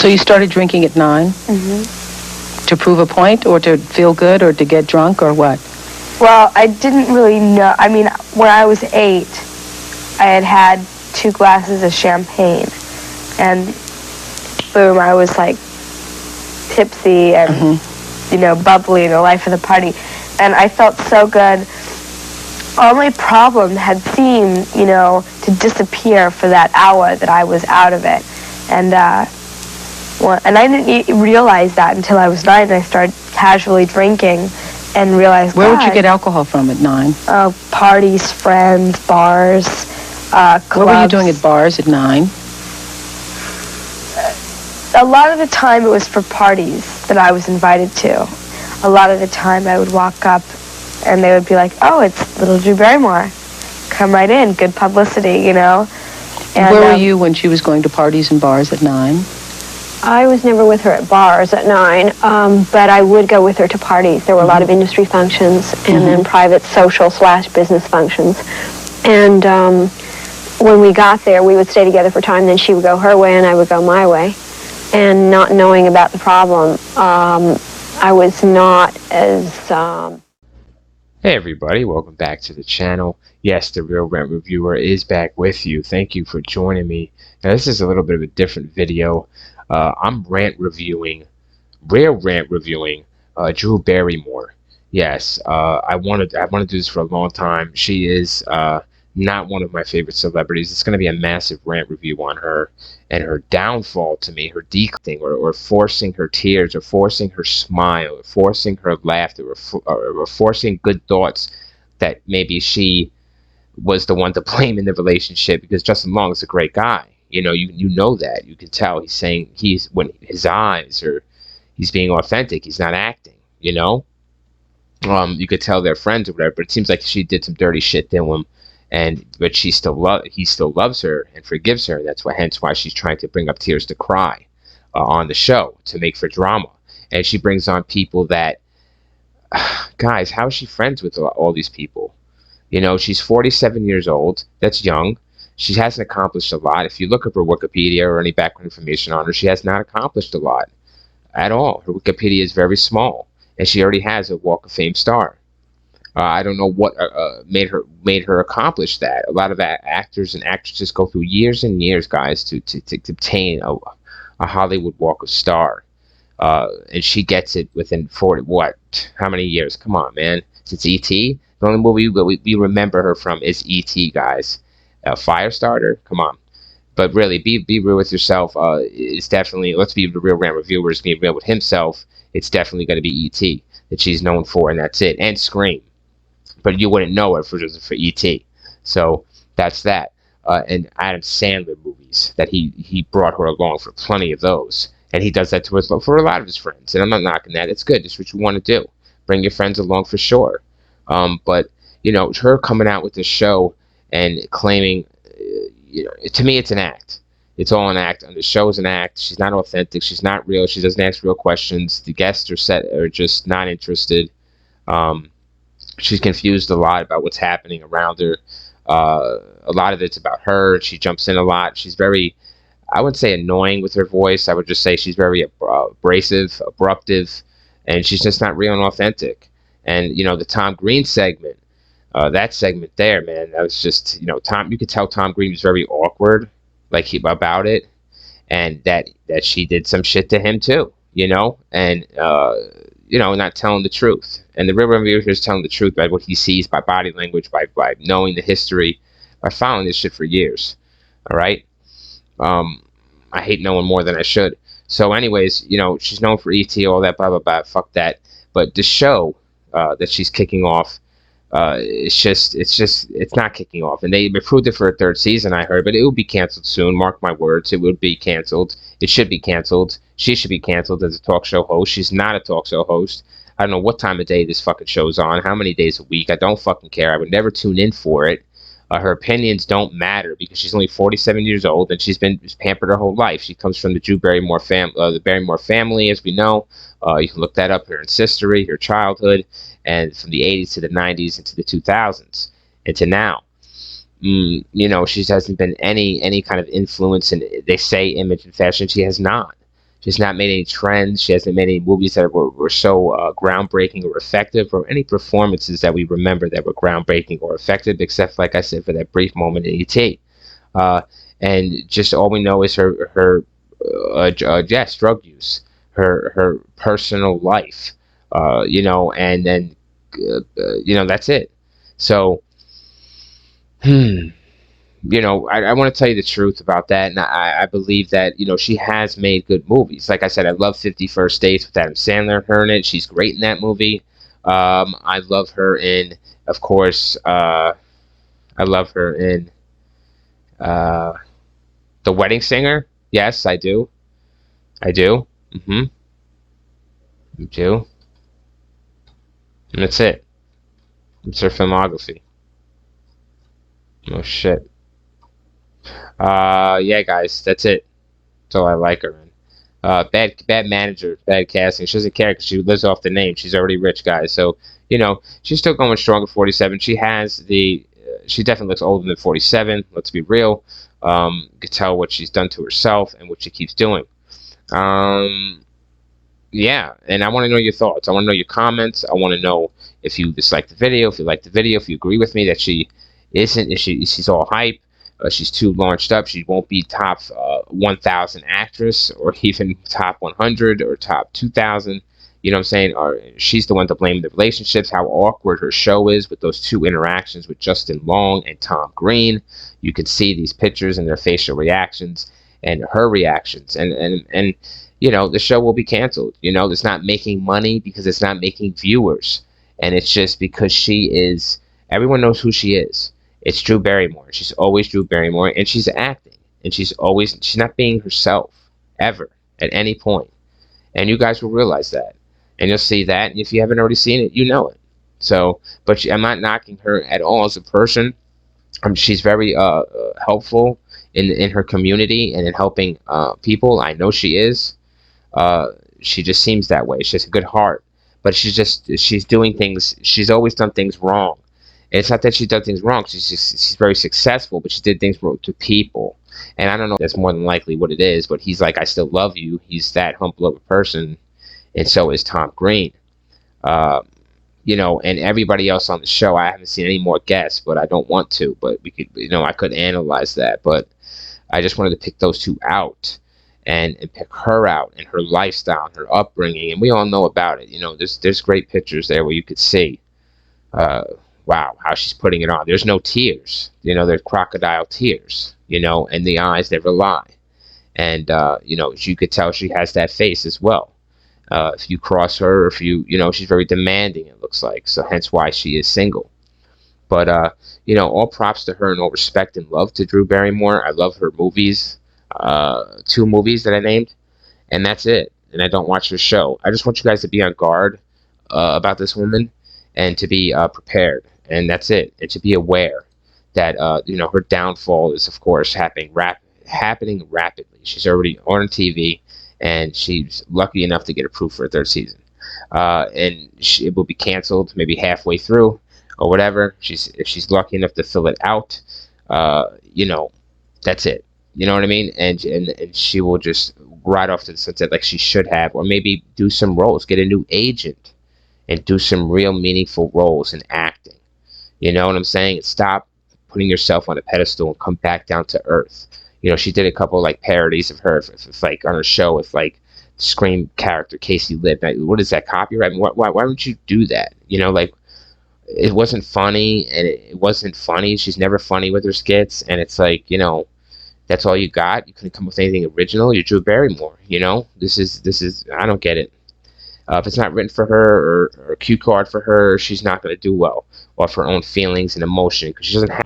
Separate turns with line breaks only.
So you started drinking at 9?
Mm-hmm.
To prove a point, or to feel good, or to get drunk, or what?
Well, I didn't really know. I mean, when I was 8, I had 2 glasses of champagne. And boom, I was like tipsy and, you know, bubbly, the life of the party. And I felt so good. All my problem had seemed, you know, to disappear for that hour that I was out of it. And I didn't realize that until I was 9 and I started casually drinking and realized,
Where would you get alcohol from at 9?
Parties, friends, bars, clubs.
What were you doing at bars at 9?
A lot of the time it was for parties that I was invited to. A lot of the time I would walk up and they would be like, oh, it's little Drew Barrymore. Come right in, good publicity, you know. And,
where were you when she was going to parties and bars at 9?
I was never with her at bars at 9, but I would go with her to parties. There were a lot of industry functions and then private social/business functions. And when we got there, we would stay together for time. Then she would go her way and I would go my way. And not knowing about the problem, I was not as...
Hey everybody, welcome back to the channel. Yes, the Reel Rant Reviewer is back with you. Thank you for joining me. Now this is a little bit of a different video. I'm Reel Rant reviewing Drew Barrymore. Yes, I wanted to do this for a long time. She is not one of my favorite celebrities. It's going to be a massive rant review on her and her downfall to me, her declining, or forcing her tears, or forcing her smile, or forcing her laughter, or forcing good thoughts that maybe she was the one to blame in the relationship, because Justin Long is a great guy. You know, you know that. You can tell when his eyes, or he's being authentic, he's not acting, you know? You could tell they're friends or whatever, but it seems like she did some dirty shit to him. But he still loves her and forgives her. That's hence why she's trying to bring up Tears to Cry on the show to make for drama. And she brings on people that, guys, how is she friends with all these people? You know, she's 47 years old. That's young. She hasn't accomplished a lot. If you look up her Wikipedia or any background information on her, she has not accomplished a lot at all. Her Wikipedia is very small, and she already has a Walk of Fame star. I don't know what made her accomplish that. A lot of actors and actresses go through years and years, guys, to obtain a Hollywood Walk of Star, and she gets it within how many years? Come on, man. Since E.T., the only movie we remember her from is E.T., guys. Firestarter, come on. But really, be real with yourself. It's definitely, let's be the Real Rant Reviewers, being real with himself. It's definitely going to be E.T. that she's known for, and that's it. And Scream. But you wouldn't know it for E.T. So that's that. And Adam Sandler movies, that he brought her along for plenty of those. And he does that for a lot of his friends. And I'm not knocking that. It's good. It's what you want to do. Bring your friends along for sure. But, you know, her coming out with this show and claiming, you know, to me it's an act. It's all an act. And the show is an act. She's not authentic. She's not real. She doesn't ask real questions. The guests are just not interested. She's confused a lot about what's happening around her. A lot of it's about her. She jumps in a lot. She's very, I wouldn't say annoying with her voice. I would just say she's very abrasive, abruptive, and she's just not real and authentic. And, you know, the Tom Green segment, that segment there, man, that was just, you know, you could tell Tom Green was very awkward, about it, and that she did some shit to him too, you know, and, you know, not telling the truth. And the Real Reviewer is telling the truth by what he sees, by body language, by knowing the history, by following this shit for years. All right? I hate knowing more than I should. So anyways, you know, she's known for E.T., all that, blah, blah, blah. Fuck that. But the show that she's kicking off, it's not kicking off. And they approved it for a 3rd season, I heard, but it will be canceled soon. Mark my words. It would be canceled. It should be canceled. She should be canceled as a talk show host. She's not a talk show host. I don't know what time of day this fucking show's on, how many days a week. I don't fucking care. I would never tune in for it. Her opinions don't matter because she's only 47 years old and she's been pampered her whole life. She comes from the Drew Barrymore the Barrymore family, as we know. You can look that up, her ancestry, her childhood, and from the 80s to the 90s into the 2000s into now. You know, she hasn't been any kind of influence in, they say, image and fashion. She has not. She's not made any trends. She hasn't made any movies that were so groundbreaking or effective, or any performances that we remember that were groundbreaking or effective, except, like I said, for that brief moment in E.T. Uh, and just all we know is her yes, drug use, her personal life, and then that's it. So, I want to tell you the truth about that, and I believe that she has made good movies. Like I said, I love 51st Dates with Adam Sandler and her in it. She's great in that movie. I love her in, of course, I love her in The Wedding Singer. Yes, I do. I do. I do. And that's it. It's her filmography. Oh shit. Yeah, guys, that's it. That's all I like her in. Bad manager, bad casting. She doesn't care because she lives off the name. She's already rich, guys. So she's still going strong at 47. She has she definitely looks older than 47. Let's be real. You can tell what she's done to herself and what she keeps doing. Yeah, and I want to know your thoughts. I want to know your comments. I want to know if you dislike the video, if you like the video, if you agree with me that she isn't, if she's all hype, she's too launched up, she won't be top 1,000 actress, or even top 100 or top 2,000. You know what I'm saying? Or she's the one to blame the relationships, how awkward her show is with those two interactions with Justin Long and Tom Green. You could see these pictures and their facial reactions and her reactions, and the show will be canceled. It's not making money because it's not making viewers, and it's just because everyone knows who she is. It's Drew Barrymore. She's always Drew Barrymore, and she's acting, and she's not being herself ever at any point. And you guys will realize that, and you'll see that. And if you haven't already seen it, you know it. So, but I'm not knocking her at all as a person. She's very helpful in her community and in helping people. I know she is. She just seems that way. She has a good heart, but she's doing things. She's always done things wrong. And it's not that she's done things wrong. She's very successful, but she did things wrong to people. And I don't know if that's more than likely what it is, but he's like, I still love you. He's that humble of a person, and so is Tom Green. And everybody else on the show. I haven't seen any more guests, but I don't want to. But we could, I could analyze that. But I just wanted to pick those two out. And pick her out and her lifestyle and her upbringing, and we all know about it. There's great pictures there where you could see, wow, how she's putting it on. There's no tears, there's crocodile tears, and the eyes never lie, and you could tell she has that face as well. If you cross her, if she's very demanding. It looks like, so hence why she is single. But all props to her and all respect and love to Drew Barrymore. I love her movies. 2 movies that I named, and that's it. And I don't watch her show. I just want you guys to be on guard about this woman, and to be prepared, and that's it. And to be aware that her downfall is, of course, happening rapidly. She's already on TV, and she's lucky enough to get approved for a 3rd season, and it will be canceled maybe halfway through or whatever. If she's lucky enough to fill it out, that's it. You know what I mean? And she will just ride off to the sunset like she should have, or maybe do some roles, get a new agent, and do some real meaningful roles in acting. You know what I'm saying? And stop putting yourself on a pedestal and come back down to earth. She did a couple like parodies of her, like on her show with like Scream character Casey Lipp. What is that, copyright? Why would you do that? It wasn't funny, and it wasn't funny. She's never funny with her skits, and it's like, that's all you got. You couldn't come up with anything original. You're Drew Barrymore. This is. I don't get it. If it's not written for her, or a cue card for her, she's not going to do well off her own feelings and emotion, because she doesn't have.